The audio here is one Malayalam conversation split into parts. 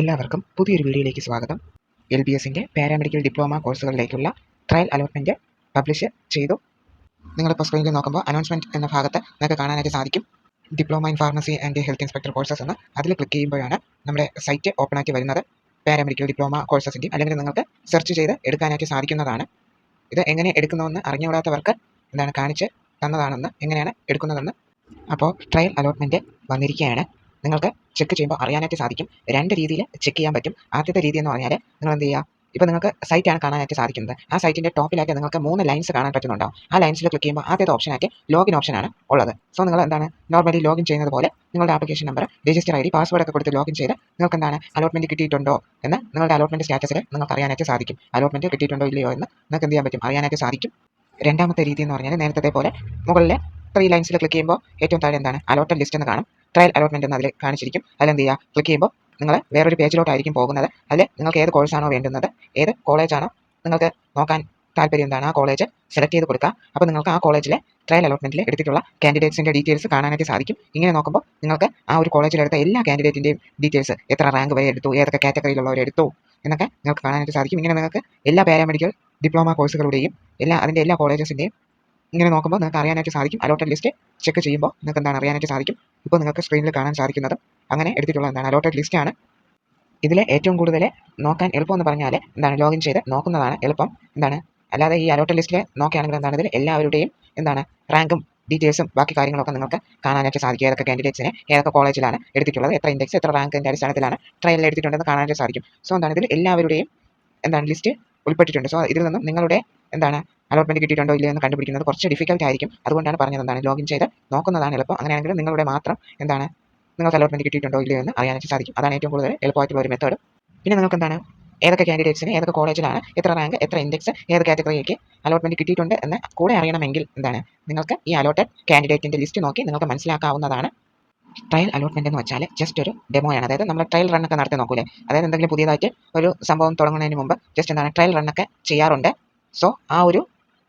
എല്ലാവർക്കും പുതിയൊരു വീഡിയോയിലേക്ക് സ്വാഗതം. LBSന്റെ പാരാമെഡിക്കൽ ഡിപ്ലോമ കോഴ്സുകളിലേക്കുള്ള ട്രയൽ അലോട്ട്മെൻറ്റ് പബ്ലിഷ് ചെയ്തു. നിങ്ങളിപ്പോൾ സ്ക്രീനിൽ നോക്കുമ്പോൾ അനൗൺസ്മെൻറ്റ് എന്ന ഭാഗത്ത് നിങ്ങൾക്ക് കാണാനായിട്ട് സാധിക്കും. Diploma in pharmacy and health inspector courses എന്ന് അതിൽ ക്ലിക്ക് ചെയ്യുമ്പോഴാണ് നമ്മുടെ സൈറ്റ് ഓപ്പൺ ആക്കി വരുന്നത്. പാരാമെഡിക്കൽ ഡിപ്ലോമ കോഴ്സസിൻ്റെ അല്ലെങ്കിൽ നിങ്ങൾക്ക് സെർച്ച് ചെയ്ത് എടുക്കാനായിട്ട് സാധിക്കുന്നതാണ്. ഇത് എങ്ങനെ എടുക്കുന്നതെന്ന് അറിഞ്ഞുകൂടാത്തവർക്ക് കാണിച്ച് തന്നതാണെന്ന്, എങ്ങനെയാണ് എടുക്കുന്നതെന്ന്. അപ്പോൾ ട്രയൽ അലോട്ട്മെൻറ്റ് വന്നിരിക്കുകയാണ്. നിങ്ങൾക്ക് ചെക്ക് ചെയ്യുമ്പോൾ അറിയാനായിട്ട് സാധിക്കും. രണ്ട് രീതിയിൽ ചെക്ക് ചെയ്യാൻ പറ്റും. ആദ്യത്തെ രീതി എന്ന് പറഞ്ഞാൽ നിങ്ങൾ എന്ത് ചെയ്യുക, ഇപ്പോൾ നിങ്ങൾക്ക് സൈറ്റാണ് കാണാനായിട്ട് സാധിക്കുന്നത്. ആ സൈറ്റിൻ്റെ ടോപ്പിലായിട്ട് നിങ്ങൾക്ക് 3 ലൈൻസ് കാണാൻ പറ്റുന്നുണ്ടാവും. ആ ലൈൻസിൽ ക്ലിക്ക് ചെയ്യുമ്പോൾ ആദ്യത്തെ ഓപ്ഷനായിട്ട് ലോഗിൻ ഓപ്ഷനാണ് ഉള്ളത്. സോ നിങ്ങൾ നോർമലി ലോഗിൻ ചെയ്യുന്നത് പോലെ നിങ്ങളുടെ application number, register ID, password ഒക്കെ കൊടുത്ത് ലോഗിൻ ചെയ്ത് നിങ്ങൾക്ക് അലോട്ട്മെൻറ്റ് കിട്ടിയിട്ടുണ്ടോ എന്ന് നിങ്ങളുടെ അലോട്ട്മെൻറ്റ് സ്റ്റാറ്റസിൽ നിങ്ങൾക്ക് അറിയാനായിട്ട് സാധിക്കും. അലോട്ട്മെൻറ്റ് കിട്ടിയിട്ടുണ്ടോ ഇല്ലയോ എന്ന് നിങ്ങൾക്ക് എന്ത് ചെയ്യാൻ പറ്റും, അറിയാനായിട്ട് സാധിക്കും. രണ്ടാമത്തെ രീതി എന്ന് പറഞ്ഞാൽ നേരത്തെ പോലെ മുകളിലെ 3 ലൈൻസിൽ ക്ലിക്ക് ചെയ്യുമ്പോൾ ഏറ്റവും താഴെ അലോട്ടഡ് ലിസ്റ്റ് എന്ന് കാണും. ട്രയൽ അലോട്ട്മെൻറ്റ് എന്ന് അതിൽ കാണിച്ചിരിക്കും. അതിലെന്ത് ചെയ്യുക, ക്ലിക്ക് ചെയ്യുമ്പോൾ നിങ്ങൾ വേറൊരു പേജിലോട്ടായിരിക്കും പോകുന്നത്. അതിൽ നിങ്ങൾക്ക് ഏത് കോഴ്സാണോ വേണ്ടുന്നത്, ഏത് കോളേജാണോ നിങ്ങൾക്ക് നോക്കാൻ താല്പര്യം, ആ കോളേജ് സെലക്ട് ചെയ്ത് കൊടുക്കുക. അപ്പോൾ നിങ്ങൾക്ക് ആ കോളേജിലെ ട്രയൽ അലോട്ട്മെൻറ്റിൽ എടുത്തിട്ടുള്ള കാൻഡിഡേറ്റ്സിൻ്റെ ഡീറ്റെയിൽസ് കാണാനായിട്ട് സാധിക്കും. ഇങ്ങനെ നോക്കുമ്പോൾ നിങ്ങൾക്ക് ആ ഒരു കോളേജിലെടുത്ത എല്ലാ കാൻഡിഡേറ്റിൻ്റെയും ഡീറ്റെയിൽസ്, എത്ര റാങ്ക് വരെ എടുത്തു, ഏതൊക്കെ കാറ്റഗറിയിലുള്ളവർ എടുത്തു എന്നൊക്കെ നിങ്ങൾക്ക് കാണാനായിട്ട് സാധിക്കും. ഇങ്ങനെ നിങ്ങൾക്ക് എല്ലാ പാരാമെഡിക്കൽ ഡിപ്ലോമ കോഴ്സുകളുടെയും അതിൻ്റെ എല്ലാ കോളേജസിൻ്റെയും ഇങ്ങനെ നോക്കുമ്പോൾ നിങ്ങൾക്ക് അറിയാനായിട്ട് സാധിക്കും. അലോട്ടഡ് ലിസ്റ്റ് ചെക്ക് ചെയ്യുമ്പോൾ നിങ്ങൾക്ക് അറിയാനായിട്ട് സാധിക്കും. ഇപ്പോൾ നിങ്ങൾക്ക് സ്ക്രീനിൽ കാണാൻ സാധിക്കുന്നത് അങ്ങനെ എടുത്തിട്ടുള്ള അലോട്ടഡ് ലിസ്റ്റാണ്. ഇതിൽ ഏറ്റവും കൂടുതൽ നോക്കാൻ എളുപ്പമെന്ന് പറഞ്ഞാൽ ലോഗിൻ ചെയ്ത് നോക്കുന്നതാണ് എളുപ്പം. അല്ലാതെ ഈ അലോട്ടഡ് ലിസ്റ്റിൽ നോക്കുകയാണെങ്കിൽ ഇതിൽ എല്ലാവരുടെയും റാങ്കും ഡീറ്റെയിൽസും ബാക്കി കാര്യങ്ങളൊക്കെ നിങ്ങൾക്ക് കാണാനായിട്ട് സാധിക്കും. ഏതൊക്കെ കാൻഡിഡേറ്റ്സിനെ ഏതൊക്കെ കോളേജിലാണ് എടുത്തിട്ടുള്ളത്, എത്ര ഇൻഡെക്സ്, എത്ര റാങ്കിൻ്റെ അടിസ്ഥാനത്തിലാണ് ട്രയലിൽ എടുത്തിട്ടുണ്ടെന്ന് കാണാനായിട്ട് സാധിക്കും. സോ ഇതിൽ എല്ലാവരുടെയും ലിസ്റ്റ് ഉൾപ്പെട്ടിട്ടുണ്ട്. സോ ഇതിൽ നിന്നും നിങ്ങളുടെ അലോട്ട്മെൻറ്റ് കിട്ടിയിട്ടുണ്ടോ ഇല്ലയോ എന്ന് കണ്ടുപിടിക്കുന്നത് കുറച്ച് ഡിഫിക്കൽട്ട് ആയിരിക്കും. അതുകൊണ്ടാണ് പറഞ്ഞത് ലോഗിൻ ചെയ്ത് നോക്കുന്നതാണ് എളുപ്പം. അങ്ങനെയാണെങ്കിൽ നിങ്ങളുടെ മാത്രം നിങ്ങൾക്ക് അലോട്ട്മെൻറ്റ് കിട്ടിയിട്ടുണ്ടോ ഇല്ലയോ എന്ന് അറിയാനായിട്ട് സാധിക്കും. അതാണ് ഏറ്റവും കൂടുതൽ എളുപ്പമായിട്ടുള്ള ഒരു മെത്തേഡ്. പിന്നെ നിങ്ങൾക്ക് ഏതൊക്കെ കാൻഡിഡേറ്റ്സിന് ഏതൊക്കെ കോളേജിലാണ് എത്ര റാങ്ക്, എത്ര ഇൻഡെക്സ്, ഏത് കാറ്റഗറിക്ക് അലോട്ട്മെൻറ്റ് കിട്ടിയിട്ടുണ്ട് എന്ന് കൂടെ അറിയണമെങ്കിൽ നിങ്ങൾക്ക് ഈ അലോട്ടഡ് കാൻഡിഡേറ്റിൻ്റെ ലിസ്റ്റ് നോക്കി നിങ്ങൾക്ക് മനസ്സിലാക്കാവുന്നതാണ്. ട്രയൽ അലോട്ട്മെൻറ്റ് എന്ന് വെച്ചാൽ ജസ്റ്റ് ഒരു ഡെമോയാണ്. അതായത് നമ്മൾ ട്രയൽ റണ്ണൊക്കെ നടത്തി നോക്കൂലേ, അതായത് എന്തെങ്കിലും പുതിയതായിട്ട് ഒരു സംഭവം തുടങ്ങുന്നതിന് മുമ്പ് ജസ്റ്റ് ട്രയൽ റണ്ണൊക്കെ ചെയ്യാറുണ്ട്. സോ ആ ഒരു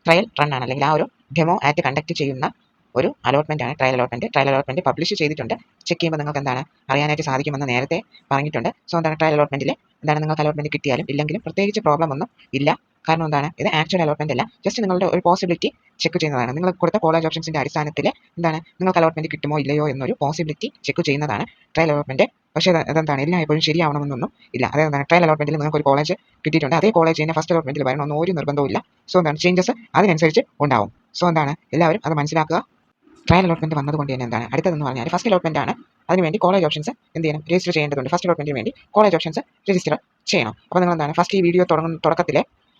ട്രയൽ റണ്ണാണ്, അല്ലെങ്കിൽ ആ ഒരു ഡെമോ ആയിട്ട് കണ്ടക്ട് ചെയ്യുന്ന ഒരു അലോട്ട്മെൻ്റ് ആണ് trial allotment. Trial allotment publish ചെയ്തിട്ടുണ്ട്. ചെക്ക് ചെയ്യുമ്പോൾ നിങ്ങൾക്ക് അറിയാനായിട്ട് സാധിക്കുമെന്ന് നേരത്തെ പറഞ്ഞിട്ടുണ്ട്. സോ ട്രയൽ അലോട്ട്മെൻറ്റിൽ നിങ്ങൾക്ക് അലോട്ട്മെൻറ്റ് കിട്ടിയാലും ഇല്ലെങ്കിലും പ്രത്യേകിച്ച് പ്രോബ്ലം ഒന്നും ഇല്ല. കാരണം ഇത് ആക്ച്വൽ അലോട്ട്മെൻറ്റ് അല്ല, ജസ്റ്റ് നിങ്ങളുടെ ഒരു പോസിബിലിറ്റി ചെക്ക് ചെയ്യുന്നതാണ്. നിങ്ങൾ കൊടുത്ത കോളേജ് ഓപ്ഷൻസിൻ്റെ അടിസ്ഥാനത്തിൽ നിങ്ങൾക്ക് അലോട്ട്മെൻറ്റ് കിട്ടുമോ ഇല്ലയോ എന്നൊരു പോസിബിലിറ്റി ചെക്ക് ചെയ്യുന്നതാണ് ട്രയൽ അലോട്ട്മെൻറ്റ്. പക്ഷേ എല്ലായ്പ്പോഴും ശരിയാവണമെന്നൊന്നും ഇല്ല. അതായത് ട്രയൽ അലോട്ട്മെൻറ്റിൽ നിങ്ങൾക്ക് ഒരു കോളേജ് കിട്ടിയിട്ടുണ്ട്, അതേ കോളേജ് തന്നെ ഫസ്റ്റ് അലോട്ട്മെൻറ്റിൽ വരണമെന്ന് ഒരു നിർബന്ധവും ഇല്ല. സോ ചേഞ്ചസ് അതിനനുസരിച്ച് ഉണ്ടാവും. സോ എല്ലാവരും അത് മനസ്സിലാക്കുക. ട്രയൽ അലോട്ട്മെൻറ്റ് വന്നതുകൊണ്ട് തന്നെ അടുത്തതെന്ന് പറഞ്ഞാൽ ഫസ്റ്റ് അലോട്ട്മെൻറ്റ് ആണ്. അതിനുവേണ്ടി കോളേജ് ഓപ്ഷൻസ് രജിസ്റ്റർ ചെയ്യേണ്ടതുണ്ട്. ഫസ്റ്റ് അലോട്ട്മെൻറ്റിന് വേണ്ടി കോളേജ് ഓപ്ഷൻസ് രജിസ്റ്റർ ചെയ്യണം. അപ്പോൾ നിങ്ങൾ ഫസ്റ്റ് ഈ വീഡിയോ തുടക്കത്തിൽ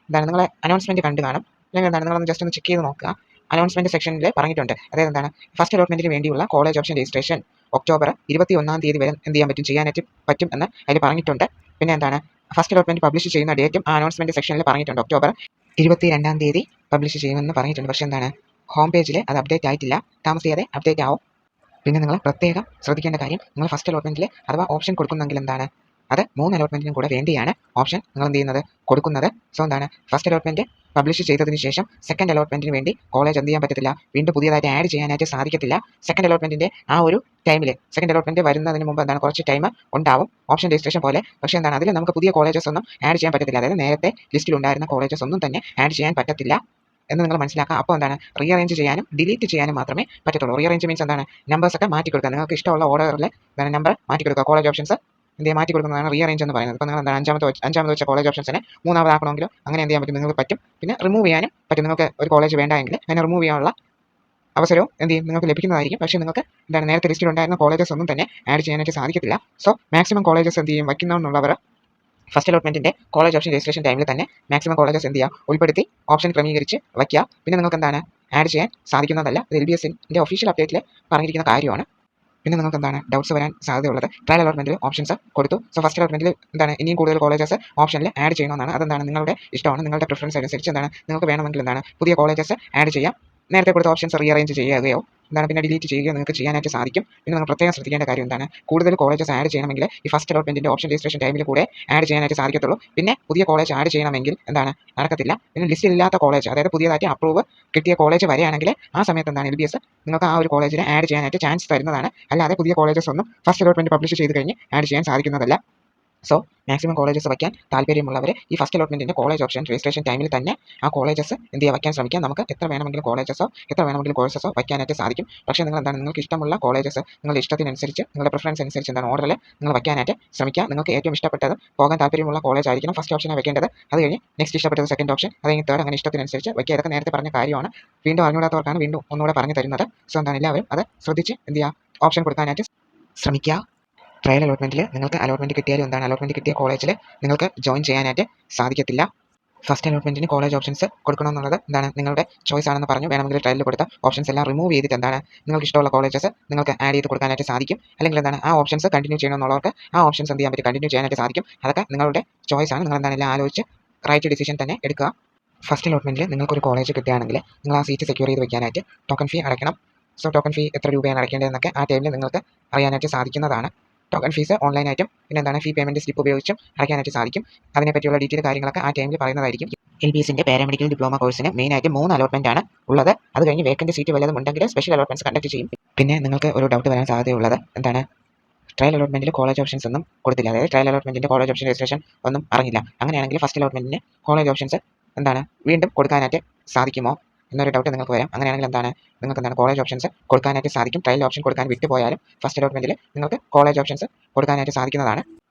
നിങ്ങൾ അനൗൺസ്മെൻറ്റ് കണ്ടു കാണും. അല്ലെങ്കിൽ നിങ്ങളൊന്ന് ജസ്റ്റ് ഒന്ന് ചെക്ക് ചെയ്ത് നോക്കുക. അനൗൺസ്മെൻറ്റ് സെക്ഷനിൽ പറഞ്ഞിട്ടുണ്ട്. അതായത് ഫസ്റ്റ് അലോട്ട്മെൻറ്റിന് വേണ്ടിയുള്ള കോളേജ് ഓപ്ഷൻ രജിസ്ട്രേഷൻ ഒക്ടോബർ 21 തീയതി വരെ ചെയ്യാനായിട്ട് പറ്റും എന്ന് അതിൽ പറഞ്ഞിട്ടുണ്ട്. പിന്നെ ഫസ്റ്റ് അലോട്ട്മെൻറ്റ് പബ്ലിഷ് ചെയ്യുന്ന ഡേറ്റും ആ അനൗൺസ്മെൻറ്റ് സെക്ഷനിൽ പറഞ്ഞിട്ടുണ്ട്. ഒക്ടോബർ 22 തീയതി പബ്ലിഷ് ചെയ്യുമെന്ന് പറഞ്ഞിട്ടുണ്ട്. പക്ഷേ ഹോം പേജിൽ അത് അപ്ഡേറ്റ് ആയിട്ടില്ല. താമസിയാതെ അപ്ഡേറ്റ് ആവും. പിന്നെ നിങ്ങൾ പ്രത്യേകം ശ്രദ്ധിക്കേണ്ട കാര്യം, നിങ്ങൾ ഫസ്റ്റ് അലോട്ട്മെൻറ്റിൽ അഥവാ ഓപ്ഷൻ കൊടുക്കുന്നെങ്കിൽ അത് 3 അലോട്ട്മെൻറ്റിനും കൂടെ വേണ്ടിയാണ് ഓപ്ഷൻ നിങ്ങൾ എന്ത് ചെയ്യുന്നത്, കൊടുക്കുന്നത്. സോ ഫസ്റ്റ് അലോട്ട്മെൻറ്റ് പബ്ലിഷ് ചെയ്തതിന് ശേഷം സെക്കൻഡ് അലോട്ട്മെൻറ്റിന് വേണ്ടി കോളേജ് എന്ത് ചെയ്യാൻ പറ്റത്തില്ല, വീണ്ടും പുതിയതായിട്ട് ആഡ് ചെയ്യാനായിട്ട് സാധിക്കത്തില്ല. സെക്കൻഡ് അലോട്ട്മെൻറ്റിൻ്റെ ആ ഒരു ടൈമിൽ, സെക്കൻഡ് അലോട്ട്മെൻറ്റ് വരുന്നതിന് മുമ്പ് കുറച്ച് ടൈം ഉണ്ടാവും, ഓപ്ഷൻ രജിസ്ട്രേഷൻ പോലെ. പക്ഷേ അതിൽ നമുക്ക് പുതിയ കോളേജസ് ഒന്നും ആഡ് ചെയ്യാൻ പറ്റത്തില്ല. അതായത് നേരത്തെ ലിസ്റ്റിൽ ഉണ്ടായിരുന്ന കോളേജസ് ഒന്നും തന്നെ ആഡ് ചെയ്യാൻ പറ്റത്തില്ല എന്ന് നിങ്ങൾ മനസ്സിലാക്കുക. അപ്പോൾ റീഅറേഞ്ച് ചെയ്യാനും ഡിലീറ്റ് ചെയ്യാനും മാത്രമേ പറ്റത്തുള്ളൂ. റീഅറേഞ്ച് മീൻസ് നമ്പേഴ്സൊക്കെ മാറ്റി കൊടുക്കുക. നിങ്ങൾക്ക് ഇഷ്ടമുള്ള ഓർഡറിൽ നമ്പർ മാറ്റി കൊടുക്കുക. കോളേജ് ഓപ്ഷൻസ് മാറ്റി കൊടുക്കുന്നതാണ് റീഅറേഞ്ച് എന്ന് പറയുന്നത്. ഇപ്പോൾ നിങ്ങൾ അഞ്ചാമത് വെച്ച കോളേജ് ഓപ്ഷൻസിനെ 3ആമതാക്കണമെങ്കിലും അങ്ങനെ എന്ത് ചെയ്യാൻ പറ്റും, നിങ്ങൾക്ക് പറ്റും. പിന്നെ റിമൂവ് ചെയ്യാനും പറ്റും. നിങ്ങൾക്ക് ഒരു കോളേജ് വേണ്ടെങ്കിൽ അതിനെ റിമൂവ് ചെയ്യാനുള്ള അവസരവും നിങ്ങൾക്ക് ലഭിക്കുന്നതായിരിക്കും. പക്ഷേ നിങ്ങൾക്ക് നേരത്തെ ലിസ്റ്റിൽ ഉണ്ടായിരുന്ന കോളേജസ് ഒന്നും തന്നെ ആഡ് ചെയ്യാനായിട്ട് സാധിക്കത്തില്ല. സോ മാക്സിമം കോളേജസ് വയ്ക്കുന്നുള്ളവർ ഫസ്റ്റ് അലോട്ട്മെൻറ്റിൻ്റെ കോളേജ് ഓപ്ഷൻ രജിസ്ട്രേഷൻ ടൈമിൽ തന്നെ മാക്സിമം കോളേജസ് ഉൾപ്പെടുത്തി ഓപ്ഷൻ ക്രമീകരിച്ച് വയ്ക്കുക. പിന്നെ നിങ്ങൾക്ക് ആഡ് ചെയ്യാൻ സാധിക്കുന്നതല്ല. LBSൻ്റെ ഒഫീഷ്യൽ അപ്ഡേറ്റിൽ പറഞ്ഞിരിക്കുന്ന കാര്യമാണ്. പിന്നെ നിങ്ങൾക്ക് ഡൗട്ട്സ് വരാൻ സാധ്യതയുള്ളത്, ട്രയൽ അലോട്ട്മെൻറ്റിൽ ഓപ്ഷൻസ് കൊടുത്തു. സോ ഫസ്റ്റ് അലോട്ട്മെൻറ്റിൽ ഇനിയും കൂടുതൽ കോളേജസ് ഓപ്ഷനിൽ ആഡ് ചെയ്യണമെന്നാണ്. നിങ്ങളുടെ ഇഷ്ടമാണ്, നിങ്ങളുടെ പ്രിഫറൻസ് അനുസരിച്ച് നിങ്ങൾക്ക് വേണമെങ്കിൽ പുതിയ കോളേജസ് ആഡ് ചെയ്യാം. നേരത്തെ കൊടുത്ത ഓപ്ഷൻസ് റീഅറേഞ്ച് ചെയ്യുകയോ പിന്നെ ഡിലീറ്റ് ചെയ്യുകയോ നിങ്ങൾക്ക് ചെയ്യാനായിട്ട് സാധിക്കും. പിന്നെ നിങ്ങൾ പ്രത്യേകം ശ്രദ്ധിക്കേണ്ട കാര്യം കൂടുതൽ കോളേജസ് ആഡ് ചെയ്യണമെങ്കിൽ ഈ ഫസ്റ്റ് അലോട്ട്മെൻറ്റിൻ്റെ ഓപ്ഷൻ രജിസ്ട്രേഷൻ ടൈമിൽ കൂടെ ആഡ് ചെയ്യാനായിട്ട് സാധിക്കത്തുള്ളൂ. പിന്നെ പുതിയ കോളേജ് ആഡ് ചെയ്യണമെങ്കിൽ നടക്കത്തില്ല. പിന്നെ ലിസ്റ്റിൽ ഇല്ലാത്ത കോളേജ്, അതായത് പുതിയതായിട്ട് അപ്രൂവ് കിട്ടിയ കോളേജ് വരെയാണെങ്കിൽ ആ സമയത്ത് LBS നിങ്ങൾക്ക് ആ ഒരു കോളേജിനെ ആഡ് ചെയ്യാനായിട്ട് ചാൻസ് തരുന്നതാണ്. അല്ലാതെ പുതിയ കോളേജസ് ഒന്നും ഫസ്റ്റ് അലോട്ട്മെൻറ്റ് പബ്ലിഷ് ചെയ്ത് കഴിഞ്ഞ് ആഡ് ചെയ്യാൻ സാധിക്കുന്നതല്ല. സോ മാക്സിമം കോളേജസ് വയ്ക്കാൻ താല്പര്യമുള്ളവർ ഈ ഫസ്റ്റ് അലോട്ട്മെൻറ്റിൻ്റെ കോളേജ് ഓപ്ഷൻ രജിസ്ട്രേഷൻ ടൈമിൽ തന്നെ ആ കോളേജസ് എന്ത് ചെയ്യുക വയ്ക്കാൻ ശ്രമിക്കുക. നമുക്ക് എത്ര വേണമെങ്കിലും കോളേജസോ എത്ര വേണമെങ്കിലും കോഴ്സസോ വയ്ക്കാനായിട്ട് സാധിക്കും. പക്ഷേ നിങ്ങൾ എന്താണ് നിങ്ങൾക്ക് ഇഷ്ടമുള്ള കോളേജസ് നിങ്ങളുടെ ഇഷ്ടത്തിനനുസരിച്ച് നിങ്ങളുടെ പ്രിഫറൻസ് അനുസരിച്ച് എന്താണ് ഓർഡറിൽ നിങ്ങൾ വയ്ക്കാനായിട്ട് ശ്രമിക്കുക. നിങ്ങൾക്ക് ഏറ്റവും ഇഷ്ടപ്പെട്ടത് പോകാൻ താല്പര്യമുള്ള കോളേജ് ആയിരിക്കണം ഫസ്റ്റ് ഓപ്ഷനെ വെക്കേണ്ടത്. അത് കഴിഞ്ഞ് നെക്സ്റ്റ് ഇഷ്ടപ്പെട്ടത് സെക്കൻഡ് ഓപ്ഷൻ, അത് കഴിഞ്ഞ് തേർഡ്, അങ്ങനെ ഇഷ്ടത്തിനനുസരിച്ച് വയ്ക്കുക. ഇതൊക്കെ നേരത്തെ പറഞ്ഞ കാര്യമാണ്. വീണ്ടും അറിഞ്ഞൂടാത്തവർക്കാണ് വീണ്ടും ഒന്നുകൂടെ പറഞ്ഞു തരുന്നത്. സോ എന്താണ് എല്ലാവരും അത് ശ്രദ്ധിച്ച് എന്ത് ചെയ്യുക ഓപ്ഷൻ കൊടുക്കാനായിട്ട് ശ്രമിക്കുക. ട്രയൽ അലോട്ട്മെൻറ്റിൽ നിങ്ങൾക്ക് അലോട്ട്മെൻറ്റ് കിട്ടിയാലും എന്താണ് അലോട്ട്മെൻറ്റ് കിട്ടിയ കോളേജിൽ നിങ്ങൾക്ക് ജോയിൻ ചെയ്യാനായിട്ട് സാധിക്കത്തില്ല. ഫസ്റ്റ് അലോട്ട്മെൻറ്റിന് കോളേജ് ഓപ്ഷൻസ് കൊടുക്കണമെന്നുള്ളത് എന്താണ് നിങ്ങളുടെ ചോയ്സ് ആണെന്ന് പറഞ്ഞു. വേണമെങ്കിൽ ട്രയലിൽ കൊടുത്ത ഓപ്ഷൻസ് എല്ലാം റിമൂവ് ചെയ്തിട്ട് എന്താണ് നിങ്ങൾക്ക് ഇഷ്ടമുള്ള കോളേജസ് നിങ്ങൾക്ക് ആഡ് ചെയ്ത് കൊടുക്കാനായിട്ട് സാധിക്കും. അല്ലെങ്കിൽ എന്താണ് ആ ഓപ്ഷൻസ് കണ്ടിന്യൂ ചെയ്യണമെന്നുള്ളവർക്ക് ആ ഓപ്ഷൻസ് എന്ത് ചെയ്യാൻ പറ്റും കണ്ടിന്യൂ ചെയ്യാനായിട്ട് സാധിക്കും. അതൊക്കെ നിങ്ങളുടെ ചോയ്സ് ആണ്. നിങ്ങൾ എന്താണ് എല്ലാം ആലോചിച്ച് റൈറ്റ് ഡിസിഷൻ തന്നെ എടുക്കുക. ഫസ്റ്റ് അലോട്ട്മെൻറ്റിൽ നിങ്ങൾക്കൊരു കോളേജ് കിട്ടുകയാണെങ്കിൽ നിങ്ങൾ ആ സീറ്റ് സെക്യൂർ ചെയ്ത് വയ്ക്കാനായിട്ട് ടോക്കൺ ഫീ അടയ്ക്കണം. സോ ടോക്കൺ ഫീ എത്ര രൂപയാണ് അടയ്ക്കേണ്ടതെന്നൊക്കെ ആ ടൈമിൽ നിങ്ങൾക്ക് അറിയാനായിട്ട് സാധിക്കുന്നതാണ്. ടോക്കൺ ഫീസ് ഓൺലൈനായിട്ടും പിന്നെ എന്താണ് ഫീ പേയ്മെൻറ്റ് സ്ലിപ്പ് ഉപയോഗിച്ചും അടയ്ക്കാനായിട്ട് സാധിക്കും. അതിനെപ്പറ്റിയുള്ള ഡീറ്റെയിൽ കാര്യങ്ങളൊക്കെ ആ ടൈമിൽ പറയുന്നതായിരിക്കും. LBSൻ്റെ പാരാമെഡിക്കൽ ഡിപ്ലോമ കോഴ്സിന് മെയിനായിട്ട് 3 അലോട്ട്മെൻ്റ് ആണ് ഉള്ളത്. അത് കഴിഞ്ഞ് വേക്കൻറ്റ് സീറ്റ് വല്ലതും ഉണ്ടെങ്കിൽ സ്പെഷ്യൽ അലോട്ട്മെൻറ്റ്സ് കണ്ടക്ട് ചെയ്യും. പിന്നെ നിങ്ങൾക്ക് ഒരു ഡൗട്ട് വരാൻ സാധ്യതയുള്ളത് എന്താണ് ട്രയൽ അലോട്ട്മെൻറ്റിൽ കോളേജ് ഓപ്ഷൻസ് ഒന്നും കൊടുത്തില്ല. അതായത് ട്രയൽ അലോട്ട്മെൻറ്റിൻ്റെ കോളേജ് ഓപ്ഷൻ രജിസ്ട്രേഷൻ ഒന്നും അറിഞ്ഞില്ല. അങ്ങനെയാണെങ്കിൽ ഫസ്റ്റ് അലോട്ട്മെൻറ്റിന് കോളേജ് ഓപ്ഷൻസ് എന്താണ് വീണ്ടും കൊടുക്കാനായിട്ട് സാധിക്കുമോ എന്നൊരു ഡൗട്ട് നിങ്ങൾക്ക് വരാം. അങ്ങനെയാണെങ്കിൽ എന്താണ് നിങ്ങൾക്ക് എന്താണ് കോളേജ് ഓപ്ഷൻസ് കൊടുക്കാനായിട്ട് സാധിക്കും. ട്രയൽ ഓപ്ഷൻ കൊടുക്കാൻ വിട്ടുപോയാലും ഫസ്റ്റ് അലോട്ട്മെൻറ്റിൽ നിങ്ങൾക്ക് കോളേജ് ഓപ്ഷൻസ് കൊടുക്കാനായിട്ട് സാധിക്കുന്നതാണ്.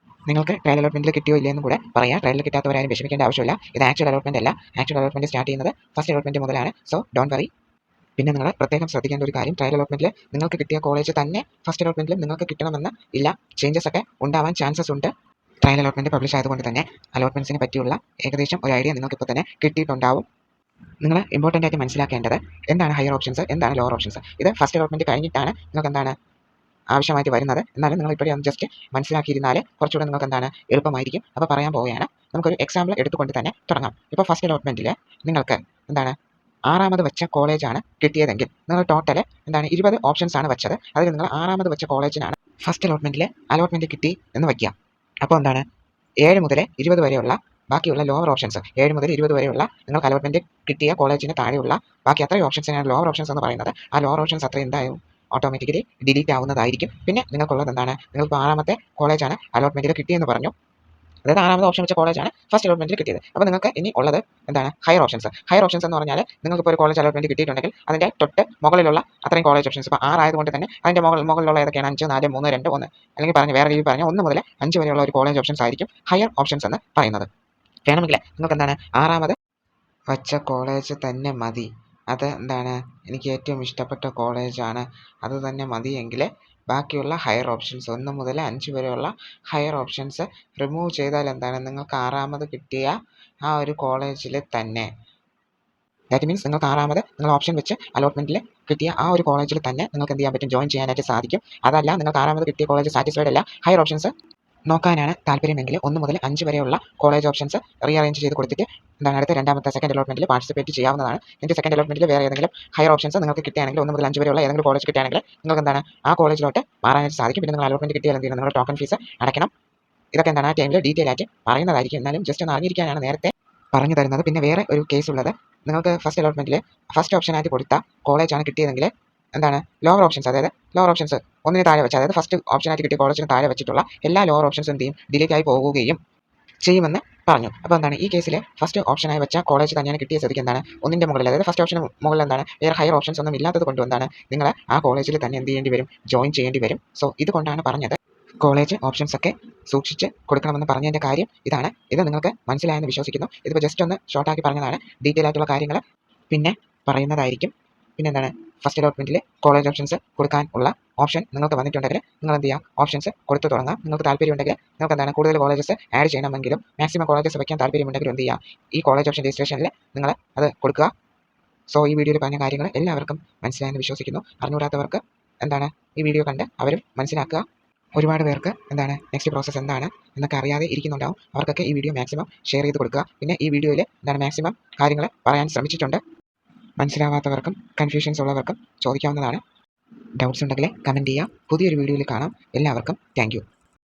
നിങ്ങൾക്ക് ട്രയൽ അലോട്ട്മെൻറ്റിൽ കിട്ടിയോ ഇല്ലയെന്ന് കൂടെ പറയാം. ട്രയലിൽ കിട്ടാത്തവരാരും വിഷമിക്കേണ്ട ആവശ്യമില്ല. ഇത് ആക്ച്വൽ അലോട്ട്മെൻറ്റ് അല്ല. ആക്ച്വൽ അലോട്ട്മെൻറ്റ് സ്റ്റാർട്ട് ചെയ്യുന്നത് ഫസ്റ്റ് അലോട്ട്മെൻറ്റ് മുതലാണ്. So don't worry. പിന്നെ നിങ്ങൾ പ്രത്യേകം ശ്രദ്ധിക്കേണ്ട ഒരു കാര്യം ട്രയൽ അലോട്ട്മെൻറ്റിൽ നിങ്ങൾക്ക് കിട്ടിയ കോളേജ് തന്നെ ഫസ്റ്റ് അലോട്ട്മെൻറ്റിൽ നിങ്ങൾക്ക് കിട്ടണമെന്ന് ഇല്ല. ചേഞ്ചസ് ഒക്കെ ഉണ്ടാവാൻ ചാൻസസ് ഉണ്ട്. ട്രയൽ അലോട്ട്മെൻറ്റ് പബ്ലിഷ് ആയതുകൊണ്ട് തന്നെ അലോട്ട്മെൻറ്റ്സിനെ പറ്റിയുള്ള ഏകദേശം ഒരു ഐഡിയ നിങ്ങൾക്ക് ഇപ്പോൾ തന്നെ കിട്ടിയിട്ടുണ്ടാവും. നിങ്ങൾ ഇമ്പോർട്ടൻ്റ് ആയിട്ട് മനസ്സിലാക്കേണ്ടത് എന്താണ് ഹയർ ഓപ്ഷൻസ്, എന്താണ് ലോവർ ഓപ്ഷൻസ്. ഇത് ഫസ്റ്റ് അലോട്ട്മെൻറ്റ് കഴിഞ്ഞിട്ടാണ് നിങ്ങൾക്ക് എന്താണ് ആവശ്യമായിട്ട് വരുന്നത്. എന്നാലും നിങ്ങൾ ഇപ്പോഴേ ഒന്ന് ജസ്റ്റ് മനസ്സിലാക്കിയിരുന്നാൽ കുറച്ചുകൂടെ നിങ്ങൾക്ക് എന്താണ് എളുപ്പമായിരിക്കും. അപ്പോൾ പറയാൻ പോവുകയാണ്. നമുക്കൊരു എക്സാമ്പിൾ എടുത്തുകൊണ്ട് തന്നെ തുടങ്ങാം. ഇപ്പോൾ ഫസ്റ്റ് അലോട്ട്മെൻറ്റിൽ നിങ്ങൾക്ക് എന്താണ് 6ാമത് വെച്ച കോളേജാണ് കിട്ടിയതെങ്കിൽ നിങ്ങൾ ടോട്ടൽ എന്താണ് 20 ഓപ്ഷൻസ് ആണ് വെച്ചത്. അതിൽ നിങ്ങൾ 6ാമത് വെച്ച കോളേജിനാണ് ഫസ്റ്റ് അലോട്ട്മെൻറ്റിൽ അലോട്ട്മെൻറ്റ് കിട്ടി എന്ന് വയ്ക്കുക. അപ്പോൾ എന്താണ് 7 മുതൽ 20 വരെയുള്ള ബാക്കിയുള്ള ലോവർ ഓപ്ഷൻസ് 7 മുതൽ 20 വരെയുള്ള നിങ്ങൾക്ക് അലോട്ട്മെൻറ്റ് കിട്ടിയ കോളേജിന് താഴെയുള്ള ബാക്കി അത്രയും ഓപ്ഷൻസിനാണ് ലോവർ ഓപ്ഷൻസ് എന്ന് പറയുന്നത്. ആ ലോവർ ഓപ്ഷൻസ് അത്രയും എന്തായും ഓട്ടോമാറ്റിക്കലി ഡിലീറ്റ് ആവുന്നതായിരിക്കും. പിന്നെ നിങ്ങൾക്കുള്ളത് എന്താണ് നിങ്ങൾക്കിപ്പോൾ 6ാമത്തെ കോളേജാണ് അലോട്ട്മെൻറ്റിൽ കിട്ടിയെന്ന് പറഞ്ഞു. അതായത് 6ാമത് ഓപ്ഷൻ വെച്ച കോളേജാണ് ഫസ്റ്റ് അലോട്ട്മെൻറ്റിൽ കിട്ടിയത്. അപ്പോൾ നിങ്ങൾക്ക് ഇനി ഉള്ളത് എന്താണ് ഹയർ ഓപ്ഷൻസ്. ഹയർ ഓപ്ഷൻസ് എന്ന് പറഞ്ഞാൽ നിങ്ങൾക്കിപ്പോൾ ഒരു കോളേജ് അലോട്ട്മെൻറ്റ് കിട്ടിയിട്ടുണ്ടെങ്കിൽ അതിൻ്റെ തൊട്ട് മുകളിലുള്ള അത്രയും കോളേജ് ഓപ്ഷൻസ് ഇപ്പോൾ 6 ആയതുകൊണ്ട് തന്നെ അതിൻ്റെ മുകളിലുള്ള ഏതൊക്കെയാണ് 5, 4, 3, 2, 1 അല്ലെങ്കിൽ വേറെ രീതിയിൽ പറഞ്ഞാൽ 1 മുതൽ 5 വരെയുള്ള ഒരു കോളേജ് ഓപ്ഷൻസ് ആയിരിക്കും ഹയർ ഓപ്ഷൻസ് എന്ന് പറയുന്നത്. വേണമെങ്കിൽ നിങ്ങൾക്ക് എന്താണ് 6ാമത് വച്ച കോളേജ് തന്നെ മതി, അത് എന്താണ് എനിക്ക് ഏറ്റവും ഇഷ്ടപ്പെട്ട കോളേജാണ്, അത് തന്നെ മതിയെങ്കിൽ ബാക്കിയുള്ള ഹയർ ഓപ്ഷൻസ് 1 മുതൽ 5 വരെയുള്ള ഹയർ ഓപ്ഷൻസ് റിമൂവ് ചെയ്താൽ എന്താണ് നിങ്ങൾക്ക് 6ാമത് കിട്ടിയ ആ ഒരു കോളേജിൽ തന്നെ, ദാറ്റ് മീൻസ് നിങ്ങൾക്ക് 6ാമത് നിങ്ങൾ ഓപ്ഷൻ വെച്ച് അലോട്ട്മെൻറ്റിൽ കിട്ടിയ ആ ഒരു കോളേജിൽ തന്നെ നിങ്ങൾക്ക് എന്ത് ചെയ്യാൻ പറ്റും ജോയിൻ ചെയ്യാനായിട്ട് സാധിക്കും. അതല്ല നിങ്ങൾക്ക് 6ാമത് കിട്ടിയ കോളേജ് സാറ്റിസ്ഫൈഡ് അല്ല, ഹയർ ഓപ്ഷൻസ് നോക്കാനാണ് താല്പര്യമെങ്കിൽ 1 മുതൽ 5 വരെയുള്ള കോളേജ് ഓപ്ഷൻസ് റീഅറേഞ്ച് ചെയ്ത് കൊടുത്തിട്ട് എന്താണ് അടുത്ത രണ്ടാമത്തെ സെക്കൻഡ് അലോട്ട്മെൻറ്റിൽ പാർട്ടിസിപ്പേറ്റ് ചെയ്യാവുന്നതാണ്. എന്നിട്ട് സെക്കൻഡ് അലോട്ട്മെൻറ്റിൽ വേറെ ഏതെങ്കിലും ഹയർ ഓപ്ഷൻസ് നിങ്ങൾക്ക് കിട്ടുകയാണെങ്കിൽ 1 മുതൽ 5 വരെയുള്ള ഏതെങ്കിലും കോളേജ് കിട്ടുകയാണെങ്കിൽ നിങ്ങൾക്ക് എന്താണ് ആ കോളേജിലോട്ട് മാറാനായിട്ട് സാധിക്കും. പിന്നെ നിങ്ങൾ അലോട്ട്മെൻറ്റ് കിട്ടിയാൽ എന്ത് ചെയ്യണം നിങ്ങൾ ടോക്കൺ ഫീസ് അടയ്ക്കണം. ഇതൊക്കെ എന്താണ് ആ ടൈമിൽ ഡീറ്റെയിൽ ആയിട്ട് പറയുന്നതായിരിക്കും. എന്നാലും ജസ്റ്റ് ഒന്ന് അറിഞ്ഞിരിക്കാനാണ് നേരത്തെ പറഞ്ഞു തരുന്നത്. പിന്നെ വേറെ ഒരു കേസ് ഉള്ളത് നിങ്ങൾക്ക് ഫസ്റ്റ് അലോട്ട്മെൻറ്റിൽ ഫസ്റ്റ് ഓപ്ഷനായിട്ട് കൊടുത്ത കോളേജാണ് കിട്ടിയതെങ്കിൽ എന്താണ് ലോവർ ഓപ്ഷൻസ്, അതായത് ലോവർ ഓപ്ഷൻസ് ഒന്നിന് താഴെ വെച്ച്, അതായത് ഫസ്റ്റ് ഓപ്ഷനായിട്ട് കിട്ടിയ കോളേജിന് താഴെ വെച്ചിട്ടുള്ള എല്ലാ ലോവർ ഓപ്ഷൻസും എന്ത് ചെയ്യും ഡിലീറ്റ് ആയി പോകുകയും ചെയ്യുമെന്ന് പറഞ്ഞു. അപ്പോൾ എന്താണ് ഈ കേസിൽ ഫസ്റ്റ് ഓപ്ഷനായി വെച്ച കോളേജ് തന്നെയാണ് കിട്ടിയ സ്ഥിതിക്ക് എന്താണ് ഒന്നിൻ്റെ മുകളിൽ, അതായത് ഫസ്റ്റ് ഓപ്ഷന് മുകളിൽ എന്താണ് വേറെ ഹയർ ഓപ്ഷൻസ് ഒന്നും ഇല്ലാത്തത് കൊണ്ട് എന്താണ് നിങ്ങൾ ആ കോളേജിൽ തന്നെ എന്ത് ചെയ്യേണ്ടി വരും ജോയിൻ ചെയ്യേണ്ടി വരും. സോ ഇതുകൊണ്ടാണ് പറഞ്ഞത് കോളേജ് ഓപ്ഷൻസ് ഒക്കെ സൂക്ഷിച്ച് കൊടുക്കണമെന്ന് പറഞ്ഞതിൻ്റെ കാര്യം ഇതാണ്. ഇത് നിങ്ങൾക്ക് മനസ്സിലായെന്ന് വിശ്വസിക്കുന്നു. ഇതിപ്പോൾ ജസ്റ്റ് ഒന്ന് ഷോർട്ടാക്കി പറഞ്ഞതാണ്. ഡീറ്റെയിൽ ആയിട്ടുള്ള കാര്യങ്ങൾ പിന്നെ പറയുന്നതായിരിക്കും. പിന്നെ എന്താണ് ഫസ്റ്റ് അലോട്ട്മെൻറ്റിൽ കോളേജ് ഓപ്ഷൻസ് കൊടുക്കാൻ ഉള്ള ഓപ്ഷൻ നിങ്ങൾക്ക് വന്നിട്ടുണ്ടെങ്കിൽ നിങ്ങൾ എന്ത് ചെയ്യുക ഓപ്ഷൻസ് കൊടുത്തു തുടങ്ങാം. നിങ്ങൾക്ക് താല്പര്യമുണ്ടെങ്കിൽ നിങ്ങൾക്ക് എന്താണ് കൂടുതൽ കോളേജസ് ആഡ് ചെയ്യണമെങ്കിലും മാക്സിമം കോളേജസ് വയ്ക്കാൻ താല്പര്യമുണ്ടെങ്കിലും എന്ത് ചെയ്യുക ഈ കോളേജ് ഓപ്ഷൻ രജിസ്ട്രേഷനിൽ നിങ്ങൾ അത് കൊടുക്കുക. സോ ഈ വീഡിയോയിൽ പറഞ്ഞ കാര്യങ്ങൾ എല്ലാവർക്കും മനസ്സിലായെന്ന് വിശ്വസിക്കുന്നു. അറിഞ്ഞുകൂടാത്തവർക്ക് എന്താണ് ഈ വീഡിയോ കണ്ട് അവരും മനസ്സിലാക്കുക. ഒരുപാട് പേർക്ക് എന്താണ് നെക്സ്റ്റ് പ്രോസസ്സ് എന്താണ് എന്നൊക്കെ അറിയാതെ ഇരിക്കുന്നുണ്ടാവും. അവർക്കൊക്കെ ഈ വീഡിയോ മാക്സിമം ഷെയർ ചെയ്ത് കൊടുക്കുക. പിന്നെ ഈ വീഡിയോയിൽ എന്താണ് മാക്സിമം കാര്യങ്ങൾ പറയാൻ ശ്രമിച്ചിട്ടുണ്ട്. മനസ്സിലാവാത്തവർക്കും കൺഫ്യൂഷൻസ് ഉള്ളവർക്കും ചോദിക്കാവുന്നതാണ്. ഡൗട്ട്സ് ഉണ്ടെങ്കിൽ കമൻറ്റ് ചെയ്യുക. പുതിയൊരു വീഡിയോയിൽ കാണാം. എല്ലാവർക്കും താങ്ക് യു.